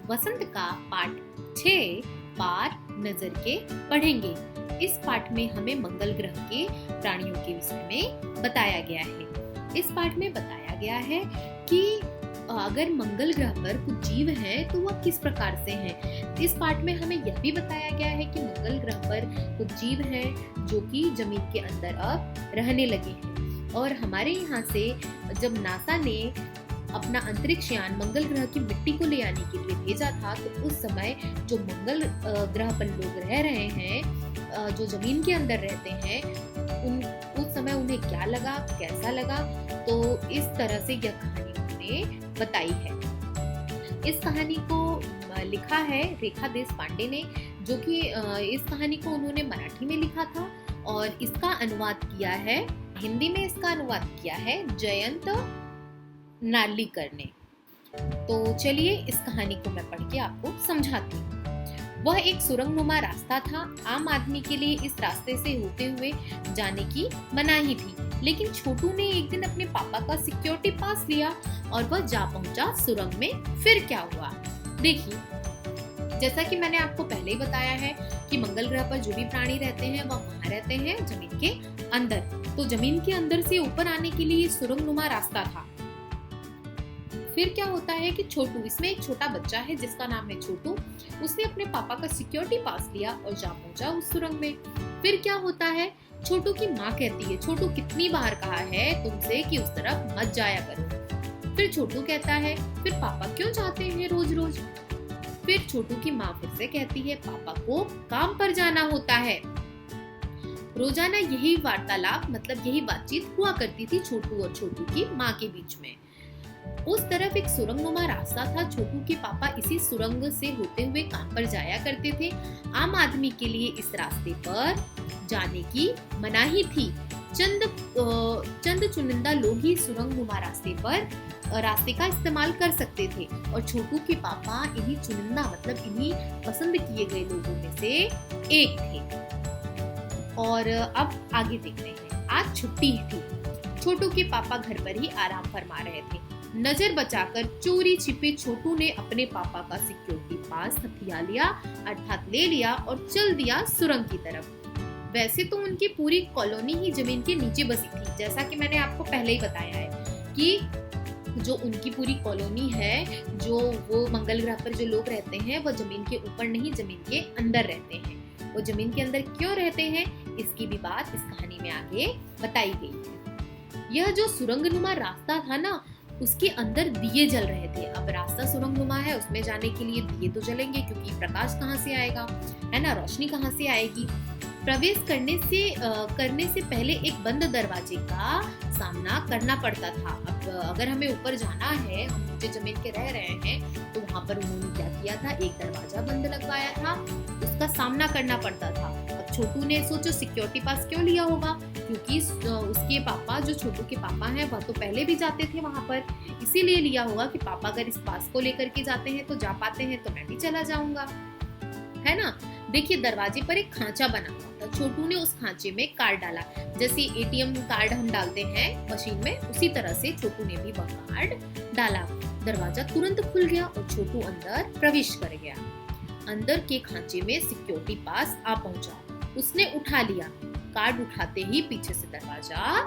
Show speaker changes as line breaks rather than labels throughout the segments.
वसंत का पाठ 6 पार नजर के पढ़ेंगे। इस पाठ में हमें मंगल ग्रह के प्राणियों के विषय में बताया गया है। इस पाठ में बताया गया है कि अगर मंगल ग्रह पर कुछ जीव हैं तो वह किस प्रकार से हैं। इस पाठ में हमें यह भी बताया गया है कि मंगल ग्रह पर कुछ जीव हैं जो कि जमीन के अंदर अब रहने लगे हैं। और हमारे यहाँ से जब नासा ने अपना अंतरिक्ष यान मंगल ग्रह की मिट्टी को ले आने के लिए भेजा था, तो उस समय जो मंगल ग्रह पर लोग रह रहे हैं, जो जमीन के अंदर रहते हैं, उस समय उन्हें क्या लगा, कैसा लगा, तो इस तरह से यह कहानी उन्होंने बताई है। इस कहानी को लिखा है रेखा देश पांडे ने, जो कि इस कहानी को उन्होंने मराठी में लिखा था और इसका अनुवाद किया है, हिंदी में इसका अनुवाद किया है जयंत नार्लिकर ने। तो चलिए इस कहानी को मैं पढ़ के आपको समझाती हूँ। वह एक सुरंगनुमा रास्ता था। आम आदमी के लिए इस रास्ते से होते हुए जाने की मनाही थी, लेकिन छोटू ने एक दिन अपने पापा का सिक्योरिटी पास लिया और वह जा पहुंचा सुरंग में। फिर क्या हुआ देखिए। जैसा कि मैंने आपको पहले ही बताया है कि मंगल ग्रह पर जो भी प्राणी रहते हैं वह वहां रहते हैं, जमीन के अंदर। तो जमीन के अंदर से ऊपर आने के लिए सुरंगनुमा रास्ता था। फिर क्या होता है कि छोटू, इसमें एक छोटा बच्चा है जिसका नाम है छोटू, उसने अपने पापा का सिक्योरिटी पास लिया और जा पहुंचा उस सुरंग में। फिर क्या होता है, छोटू की माँ कहती है, छोटू कितनी बार कहा है तुमसे कि उस तरफ मत जाया करो। फिर छोटू कहता है, फिर पापा क्यों जाते हैं रोज रोज। फिर छोटू की माँ फिर से कहती है, पापा को काम पर जाना होता है। रोजाना यही वार्तालाप, मतलब यही बातचीत हुआ करती थी छोटू और छोटू की माँ के बीच में। उस तरफ एक सुरंगनुमा रास्ता था। छोटू के पापा इसी सुरंग से होते हुए काम पर जाया करते थे। आम आदमी के लिए इस रास्ते पर जाने की मनाही थी। चंद चुनिंदा लोग ही सुरंगनुमा रास्ते का इस्तेमाल कर सकते थे और छोटू के पापा इन्हीं चुनिंदा, मतलब इन्हीं पसंद किए गए लोगों में से एक थे। और अब आगे देखते हैं। आज छुट्टी थी। छोटू के पापा घर पर ही आराम फरमा रहे थे। नजर बचाकर चोरी छिपे छोटू ने अपने पापा का सिक्योरिटी पास हथिया लिया, अर्थात ले लिया और चल दिया सुरंग की तरफ। वैसे तो उनकी पूरी कॉलोनी ही जमीन के नीचे बसी थी। जैसा कि मैंने आपको पहले ही बताया है कि जो उनकी पूरी कॉलोनी है, जो वो मंगल ग्रह पर जो लोग रहते हैं, वो जमीन के ऊपर नहीं, जमीन के अंदर रहते हैं। वो जमीन के अंदर क्यों रहते हैं, इसकी भी बात इस कहानी में आगे बताई गई है। यह जो सुरंगनुमा रास्ता था ना, उसके अंदर दिए जल रहे थे। अब रास्ता सुरंगनुमा है, उसमें जाने के लिए दिए तो जलेंगे, क्योंकि प्रकाश कहाँ से आएगा, है ना, रोशनी कहाँ से आएगी। प्रवेश करने से पहले एक बंद दरवाजे का सामना करना पड़ता था। अब अगर हमें ऊपर जाना है, हम नीचे जमीन के रह रहे हैं, तो वहां पर उन्होंने क्या किया था, एक दरवाजा बंद लगवाया था, उसका सामना करना पड़ता था। अब छोटू ने सोचो सिक्योरिटी पास क्यों लिया होगा, क्योंकि उसके पापा, जो छोटू के पापा हैं, वह तो पहले भी जाते थे वहां पर, इसीलिए लिया होगा कि पापा अगर इस पास को लेकर के जाते हैं तो जा पाते हैं, तो मैं भी चला जाऊंगा, है ना। देखिए दरवाजे पर एक खांचा बना हुआ था। छोटू ने उस खांचे में कार्ड डाला, जैसे एटीएम कार्ड हम डालते हैं मशीन में, उसी तरह से छोटू ने भी वह कार्ड डाला। दरवाजा तुरंत खुल गया और छोटू अंदर प्रवेश कर गया। अंदर के खांचे में सिक्योरिटी पास आ पहुंचा। उसने उठा लिया। कार्ड उठाते ही पीछे से दरवाजा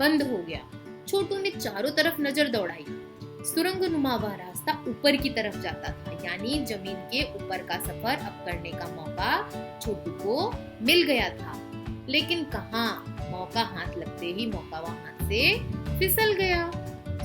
बंद हो गया। छोटू ने चारों तरफ नजर दौड़ाई। सुरंगनुमा वह रास्ता ऊपर की तरफ जाता था, यानी जमीन के ऊपर का सफर अब करने का मौका छोटू को मिल गया था। लेकिन कहाँ, मौका हाथ लगते ही मौका वहां हाथ से फिसल गया।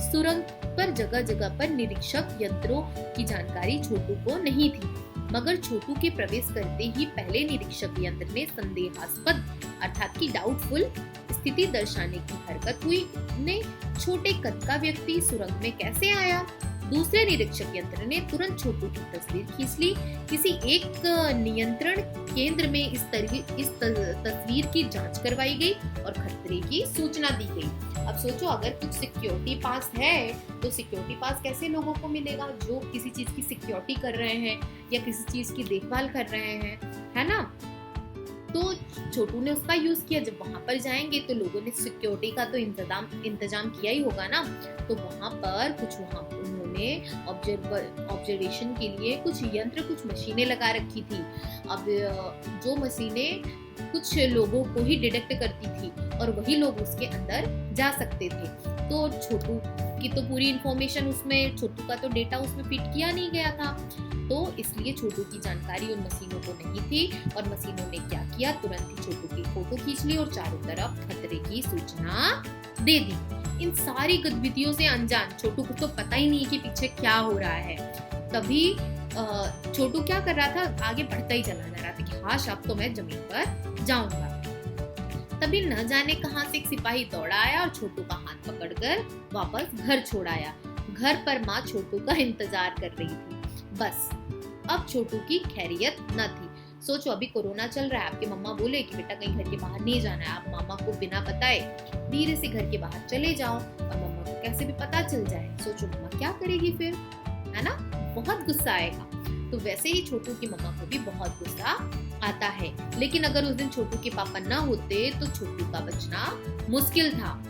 सुरंग पर जगह जगह पर निरीक्षक यंत्रों की जानकारी छोटू को नहीं थी, मगर छोटू के प्रवेश करते ही पहले निरीक्षक यंत्र ने संदेहास्पद, अर्थात की डाउटफुल स्थिति दर्शाने की हरकत हुई। ने छोटे कद का व्यक्ति सुरंग में कैसे आया। दूसरे निरीक्षक यंत्र ने तुरंत छोटू की तस्वीर खींच ली। किसी एक नियंत्रण केंद्र में इस तस्वीर की जांच करवाई गई और खतरे की सूचना दी गई। अब सोचो, अगर कुछ सिक्योरिटी पास है तो सिक्योरिटी पास कैसे लोगों को मिलेगा, जो किसी चीज की सिक्योरिटी कर रहे हैं या किसी चीज की देखभाल कर रहे हैं, है ना। तो छोटू ने उसका यूज किया। जब वहां पर जाएंगे तो लोगों ने सिक्योरिटी का तो इंतजाम किया ही होगा ना, तो वहां उन्होंने ऑब्जर्वेशन के लिए कुछ यंत्र, कुछ मशीनें लगा रखी थी। अब जो मशीनें कुछ लोगों को ही डिटेक्ट करती थी और वही लोग उसके अंदर जा सकते थे। तो छोटू की तो पूरी इंफॉर्मेशन उसमें, छोटू का तो डेटा उसमें फिट किया नहीं गया था, तो इसलिए छोटू की जानकारी उन मशीनों को नहीं थी। और मशीनों ने क्या किया, तुरंत ही छोटू की फोटो खींच ली और चारों तरफ खतरे की सूचना दे दी। इन सारी गतिविधियों से अनजान छोटू को तो पता ही नहीं कि पीछे क्या हो रहा है। तभी छोटू क्या कर रहा था, आगे बढ़ता ही चला जा रहा था कि हाँ अब तो मैं जमीन पर जाऊंगा। तभी न जाने कहां से एक सिपाही दौड़ा आया और छोटू का हाथ पकड़कर वापस घर छोड़ आया। घर पर माँ छोटू का इंतजार कर रही थी। बस अब छोटू की खैरियत न थी। सोचो अभी कोरोना चल रहा है, आपके मम्मा बोले कि बेटा कहीं घर के बाहर नहीं जाना है, आप मामा को बिना बताए धीरे से घर के बाहर चले जाओ और मम्मा को कैसे भी पता चल जाए। सोचो मम्मा क्या करेगी फिर, है ना, बहुत गुस्सा आएगा। तो वैसे ही छोटू की मम्मा को भी बहुत गुस्सा आता है। लेकिन अगर उस दिन छोटू के पापा ना होते तो छोटू का बचना मुश्किल था।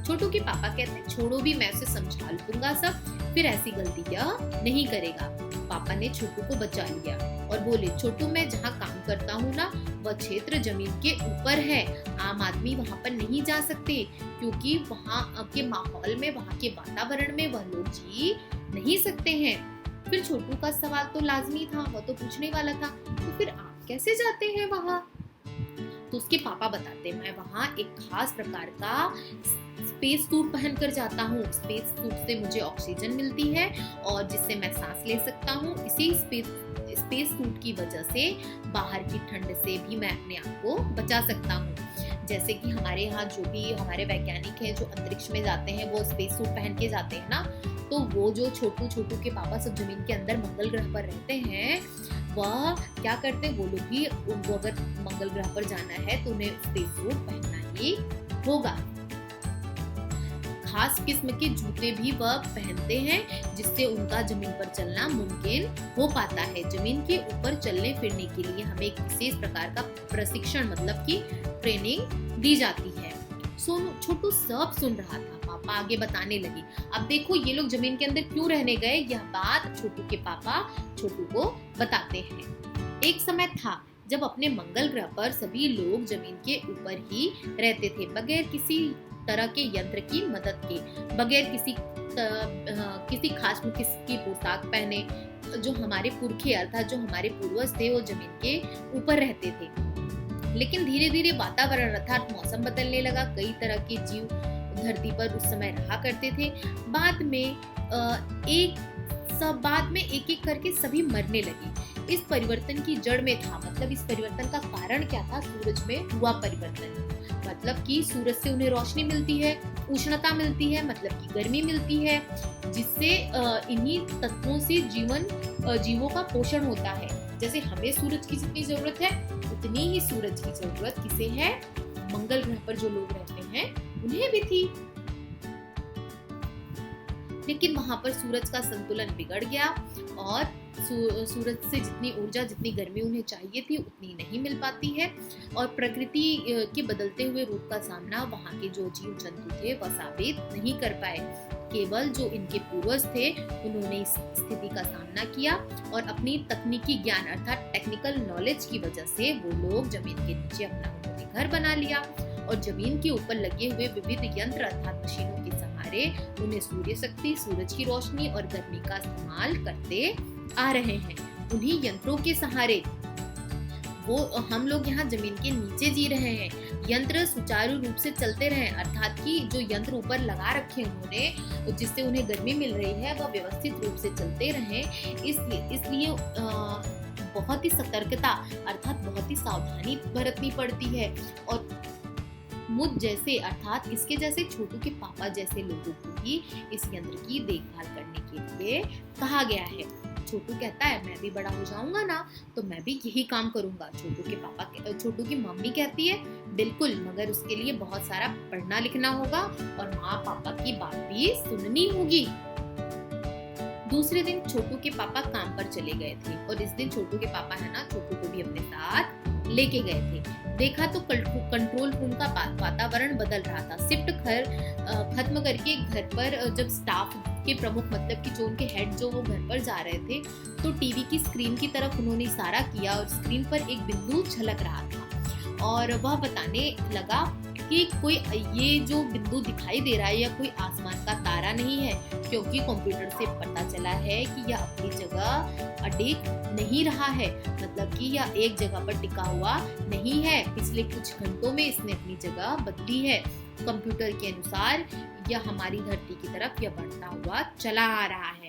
छोटू के पापा कहते हैं छोड़ो भी, मैं उसे समझा लूंगा सब, फिर ऐसी गलतियां नहीं करेगा। पापा ने छोटू को बचा लिया और बोले छोटू मैं जहाँ काम करता हूँ ना, वह क्षेत्र जमीन के ऊपर है, आम आदमी वहाँ पर नहीं जा सकते क्योंकि वहाँ के माहौल में, वहाँ के वातावरण में वह लोग जी नहीं सकते हैं। फिर छोटू का सवाल तो लाजमी था, वह तो पूछने वाला था, तो फिर आप कैसे जाते हैं वहाँ? तो उसके पापा बताते हैं मैं वहाँ एक खास प्रकार का स्पेस सूट पहनकर जाता हूँ। स्पेस सूट से मुझे ऑक्सीजन मिलती है और जिससे मैं सांस ले सकता हूँ। इसी स्पेस सूट की वजह से बाहर की ठंड से भी मैं अपने आप को बचा सकता हूँ। जैसे कि हमारे यहाँ जो भी हमारे वैज्ञानिक हैं जो अंतरिक्ष में जाते हैं वो स्पेस सूट पहन के जाते हैं ना, तो वो जो छोटू के पापा सब जमीन के अंदर मंगल ग्रह पर रहते हैं, वह क्या करते हैं, वो लोग भी उनको अगर मंगल ग्रह पर जाना है तो उन्हें स्पेस सूट पहनना ही होगा। खास किस्म के जूते भी वह पहनते हैं जिससे उनका जमीन पर चलना मुमकिन हो पाता है। जमीन के ऊपर चलने फिरने के लिए हमें एक विशेष प्रकार का प्रशिक्षण मतलब कि ट्रेनिंग दी जाती है। छोटू सब सुन रहा था। पापा आगे बताने लगे, अब देखो ये लोग जमीन के अंदर क्यों रहने गए, यह बात छोटू के पापा छोटू को बताते हैं। एक समय था जब अपने मंगल ग्रह पर सभी लोग जमीन के ऊपर ही रहते थे, बगैर किसी तरह के यंत्र की मदद के, बगैर किसी खास की पोशाक पहने। जो हमारे पुरखे अर्थात जो हमारे पूर्वज थे वो जमीन के ऊपर रहते थे। लेकिन धीरे धीरे वातावरण अर्थात मौसम बदलने लगा। कई तरह के जीव धरती पर उस समय रहा करते थे। बाद में एक एक करके सभी मरने लगे। इस परिवर्तन की जड़ में था, मतलब इस परिवर्तन का कारण क्या था, सूरज में हुआ परिवर्तन। मतलब कि सूरज से उन्हें रोशनी मिलती है, उष्णता मिलती है, मतलब कि गर्मी मिलती है, जिससे इन्हीं तत्वों से जीवों का पोषण होता है। जैसे हमें सूरज की जितनी जरूरत है उतनी ही सूरज की जरूरत किसे है, मंगल ग्रह पर जो लोग रहते हैं उन्हें भी थी। लेकिन वहां पर सूरज का संतुलन बिगड़ गया और सूरज से जितनी ऊर्जा, जितनी गर्मी उन्हें चाहिए थी उतनी नहीं मिल पाती है। और प्रकृति के बदलते हुए रूप का सामना वहां के जो जीव जंतु थे वह साबित नहीं कर पाए। केवल जो इनके पूर्वज थे उन्होंने इस स्थिति का सामना किया और अपनी तकनीकी ज्ञान अर्थात टेक्निकल नॉलेज की वजह से वो लोग जमीन के नीचे अपना उन्होंने घर बना लिया और जमीन के ऊपर लगे हुए विविध यंत्र अर्थात मशीनों के सहारे उन्हें सूर्य शक्ति, सूरज की रोशनी और गर्मी का इस्तेमाल करते आ रहे हैं। उन्हीं यंत्रों के सहारे वो हम लोग यहाँ जमीन के नीचे जी रहे हैं। यंत्र सुचारू रूप से चलते रहे अर्थात कि जो यंत्र ऊपर लगा रखे उन्होंने जिससे उन्हें गर्मी मिल रही है वह व्यवस्थित रूप से चलते रहे। इसलिए बहुत ही सतर्कता अर्थात बहुत ही सावधानी बरतनी पड़ती है। और मुझ जैसे अर्थात इसके जैसे छोटू के पापा जैसे लोगों को ही इस यंत्र की देखभाल करने के लिए कहा गया है। छोटू कहता है मैं भी बड़ा हो जाऊंगा ना तो मैं भी यही काम करूंगा। छोटू की मम्मी कहती है बिल्कुल, मगर उसके लिए बहुत सारा पढ़ना लिखना होगा और माँ पापा की बात भी सुननी होगी। दूसरे दिन छोटू के पापा काम पर चले गए थे और इस दिन छोटू के पापा है ना छोटू को भी अपने साथ लेके गए थे। देखा तो कंट्रोल रूम का वातावरण बदल रहा था। शिफ्ट खत्म करके घर पर जब स्टाफ के प्रमुख मतलब कि जो उनके हेड जो वो घर पर जा रहे थे, तो टीवी की स्क्रीन की तरफ उन्होंने इशारा किया और स्क्रीन पर एक बिंदु झलक रहा था और वह बताने लगा कि कोई ये जो बिंदु दिखाई दे रहा है या कोई आसमान का तारा नहीं है, क्योंकि कंप्यूटर से पता चला है कि यह अपनी जगह अडिग नहीं रहा है, मतलब कि यह एक जगह पर टिका हुआ नहीं है। पिछले कुछ घंटों में इसने अपनी जगह बदली है। कंप्यूटर के अनुसार यह हमारी धरती की तरफ यह बढ़ता हुआ चला आ रहा है।